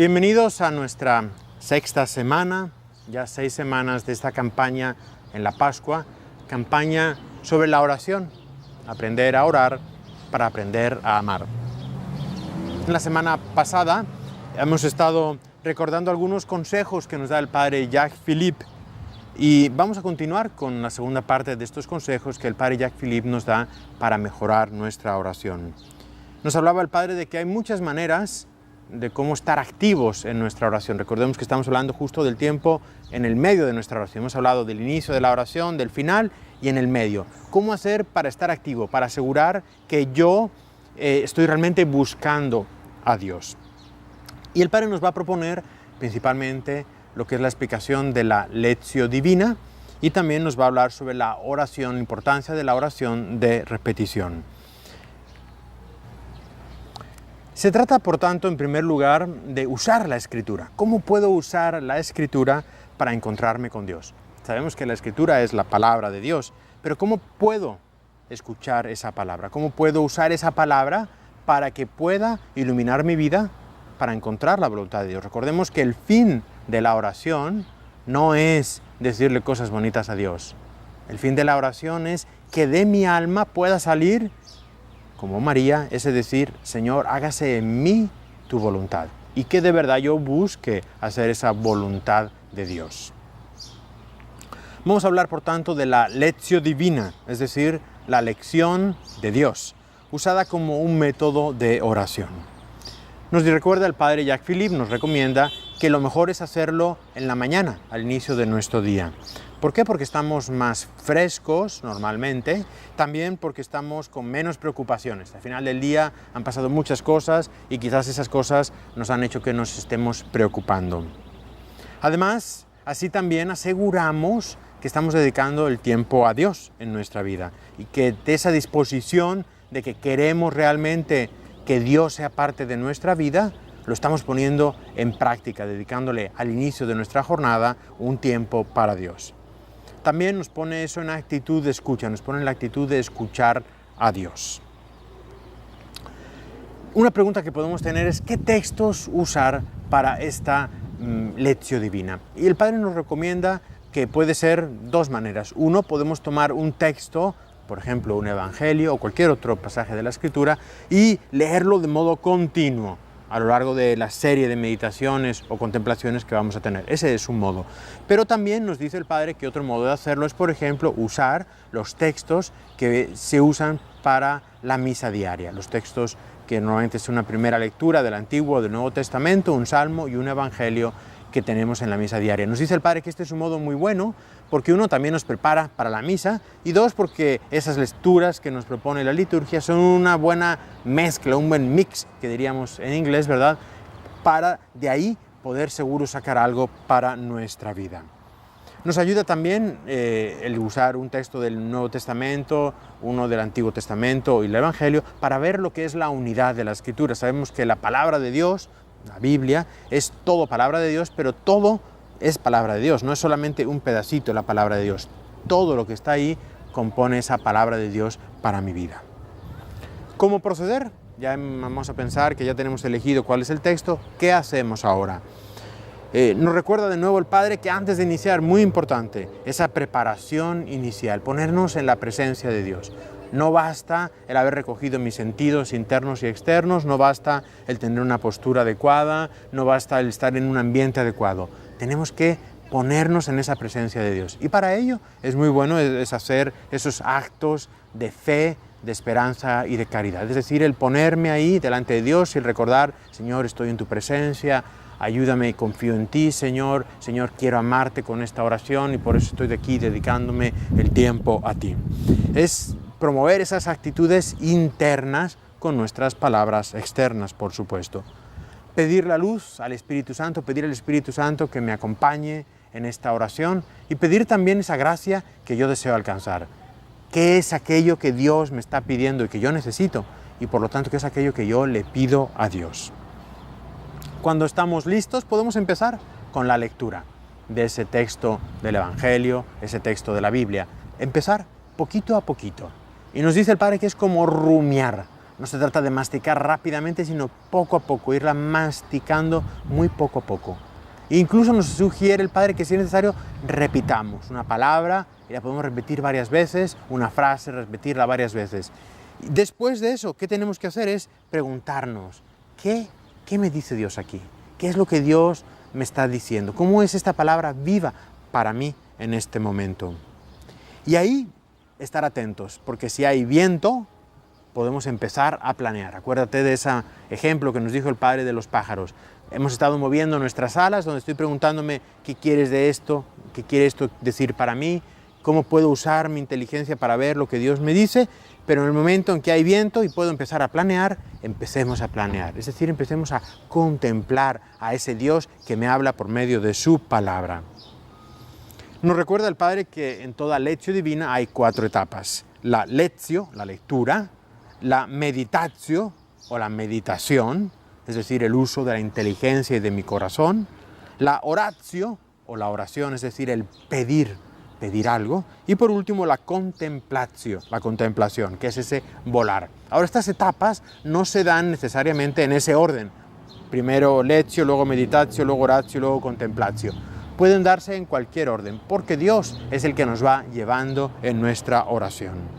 Bienvenidos a nuestra sexta semana, ya 6 semanas de esta campaña en la Pascua, campaña sobre la oración, aprender a orar para aprender a amar. En la semana pasada hemos estado recordando algunos consejos que nos da el padre Jacques Philippe y vamos a continuar con la segunda parte de estos consejos que el padre Jacques Philippe nos da para mejorar nuestra oración. Nos hablaba el padre de que hay muchas maneras de cómo estar activos en nuestra oración. Recordemos que estamos hablando justo del tiempo en el medio de nuestra oración. Hemos hablado del inicio de la oración, del final y en el medio. ¿Cómo hacer para estar activo? Para asegurar que yo estoy realmente buscando a Dios. Y el Padre nos va a proponer principalmente lo que es la explicación de la Lectio Divina y también nos va a hablar sobre la oración, la importancia de la oración de repetición. Se trata, por tanto, en primer lugar, de usar la Escritura. ¿Cómo puedo usar la Escritura para encontrarme con Dios? Sabemos que la Escritura es la palabra de Dios, pero ¿cómo puedo escuchar esa palabra? ¿Cómo puedo usar esa palabra para que pueda iluminar mi vida para encontrar la voluntad de Dios? Recordemos que el fin de la oración no es decirle cosas bonitas a Dios. El fin de la oración es que de mi alma pueda salir como María, es decir, Señor, hágase en mí tu voluntad. Y que de verdad yo busque hacer esa voluntad de Dios. Vamos a hablar, por tanto, de la Lectio Divina, es decir, la lección de Dios, usada como un método de oración. Nos recuerda el padre Jacques Philippe, nos recomienda que lo mejor es hacerlo en la mañana, al inicio de nuestro día. ¿Por qué? Porque estamos más frescos normalmente, también porque estamos con menos preocupaciones. Al final del día han pasado muchas cosas y quizás esas cosas nos han hecho que nos estemos preocupando. Además, así también aseguramos que estamos dedicando el tiempo a Dios en nuestra vida y que de esa disposición de que queremos realmente que Dios sea parte de nuestra vida, lo estamos poniendo en práctica, dedicándole al inicio de nuestra jornada un tiempo para Dios. También nos pone eso en la actitud de escucha, nos pone en la actitud de escuchar a Dios. Una pregunta que podemos tener es ¿qué textos usar para esta Lectio Divina? Y el Padre nos recomienda que puede ser dos maneras. Uno, podemos tomar un texto, por ejemplo, un evangelio o cualquier otro pasaje de la Escritura y leerlo de modo continuo a lo largo de la serie de meditaciones o contemplaciones que vamos a tener. Ese es un modo. Pero también nos dice el Padre que otro modo de hacerlo es, por ejemplo, usar los textos que se usan para la misa diaria. Los textos que normalmente es una primera lectura del Antiguo o del Nuevo Testamento, un salmo y un evangelio que tenemos en la misa diaria. Nos dice el Padre que este es un modo muy bueno porque uno también nos prepara para la misa y dos porque esas lecturas que nos propone la liturgia son una buena mezcla, un buen mix que diríamos en inglés, ¿verdad? Para de ahí poder seguro sacar algo para nuestra vida. Nos ayuda también el usar un texto del Nuevo Testamento, uno del Antiguo Testamento y el Evangelio para ver lo que es la unidad de la Escritura. Sabemos que la palabra de Dios, la Biblia, es todo palabra de Dios, pero todo es palabra de Dios, no es solamente un pedacito la palabra de Dios. Todo lo que está ahí compone esa palabra de Dios para mi vida. ¿Cómo proceder? Ya vamos a pensar que ya tenemos elegido cuál es el texto. ¿Qué hacemos ahora? Nos recuerda de nuevo el Padre que antes de iniciar, muy importante, esa preparación inicial, ponernos en la presencia de Dios. No basta el haber recogido mis sentidos internos y externos, no basta el tener una postura adecuada, no basta el estar en un ambiente adecuado. Tenemos que ponernos en esa presencia de Dios. Y para ello es muy bueno es hacer esos actos de fe, de esperanza y de caridad. Es decir, el ponerme ahí delante de Dios y recordar, Señor, estoy en tu presencia, ayúdame, confío en ti, Señor. Señor, quiero amarte con esta oración y por eso estoy de aquí dedicándome el tiempo a ti. Es promover esas actitudes internas con nuestras palabras externas, por supuesto. Pedir la luz al Espíritu Santo, pedir al Espíritu Santo que me acompañe en esta oración y pedir también esa gracia que yo deseo alcanzar. ¿Qué es aquello que Dios me está pidiendo y que yo necesito? Y por lo tanto, ¿qué es aquello que yo le pido a Dios? Cuando estamos listos, podemos empezar con la lectura de ese texto del Evangelio, ese texto de la Biblia. Empezar poquito a poquito. Y nos dice el Padre que es como rumiar. No se trata de masticar rápidamente, sino poco a poco, irla masticando muy poco a poco. E incluso nos sugiere el Padre que si es necesario repitamos una palabra y la podemos repetir varias veces, una frase, repetirla varias veces. Después de eso, ¿qué tenemos que hacer? Es preguntarnos, ¿qué me dice Dios aquí? ¿Qué es lo que Dios me está diciendo? ¿Cómo es esta palabra viva para mí en este momento? Y ahí estar atentos, porque si hay viento, podemos empezar a planear. Acuérdate de ese ejemplo que nos dijo el Padre de los pájaros. Hemos estado moviendo nuestras alas, donde estoy preguntándome qué quieres de esto, qué quiere esto decir para mí, cómo puedo usar mi inteligencia para ver lo que Dios me dice, pero en el momento en que hay viento y puedo empezar a planear, empecemos a planear. Es decir, empecemos a contemplar a ese Dios que me habla por medio de su palabra. Nos recuerda el Padre que en toda lectio divina hay 4 etapas. La lectio, la lectura, la meditatio o la meditación, es decir, el uso de la inteligencia y de mi corazón, la oratio o la oración, es decir, el pedir algo, y por último la contemplatio, la contemplación, que es ese volar. Ahora, estas etapas no se dan necesariamente en ese orden. Primero lectio, luego meditatio, luego oratio, luego contemplatio. Pueden darse en cualquier orden, porque Dios es el que nos va llevando en nuestra oración.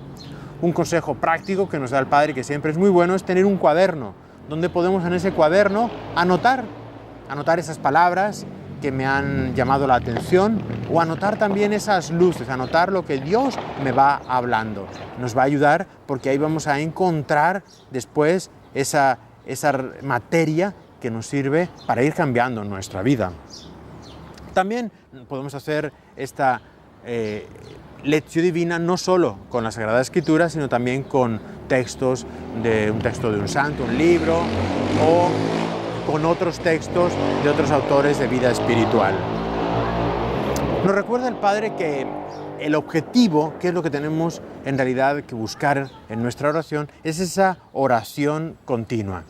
Un consejo práctico que nos da el Padre, que siempre es muy bueno, es tener un cuaderno, donde podemos en ese cuaderno anotar esas palabras que me han llamado la atención, o anotar también esas luces, anotar lo que Dios me va hablando. Nos va a ayudar porque ahí vamos a encontrar después esa materia que nos sirve para ir cambiando nuestra vida. También podemos hacer esta lectio divina no solo con la Sagrada Escritura, sino también con textos un texto de un santo, un libro, o con otros textos de otros autores de vida espiritual. Nos recuerda el Padre que el objetivo, que es lo que tenemos en realidad que buscar en nuestra oración, es esa oración continua.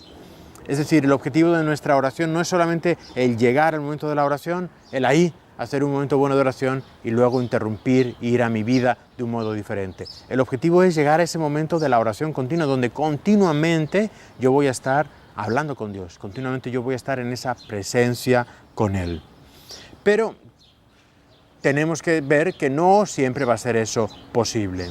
Es decir, el objetivo de nuestra oración no es solamente el llegar al momento de la oración, el ahí hacer un momento bueno de oración y luego interrumpir e ir a mi vida de un modo diferente. El objetivo es llegar a ese momento de la oración continua, donde continuamente yo voy a estar hablando con Dios, continuamente yo voy a estar en esa presencia con Él. Pero tenemos que ver que no siempre va a ser eso posible.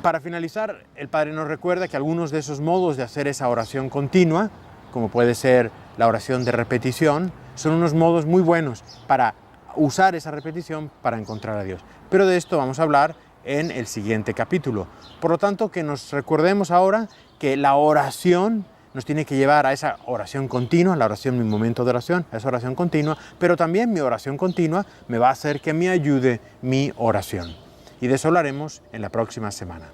Para finalizar, el Padre nos recuerda que algunos de esos modos de hacer esa oración continua, como puede ser la oración de repetición, son unos modos muy buenos para usar esa repetición para encontrar a Dios. Pero de esto vamos a hablar en el siguiente capítulo. Por lo tanto, que nos recordemos ahora que la oración nos tiene que llevar a esa oración continua, la oración, mi momento de oración, a esa oración continua, pero también mi oración continua me va a hacer que me ayude mi oración. Y de eso hablaremos en la próxima semana.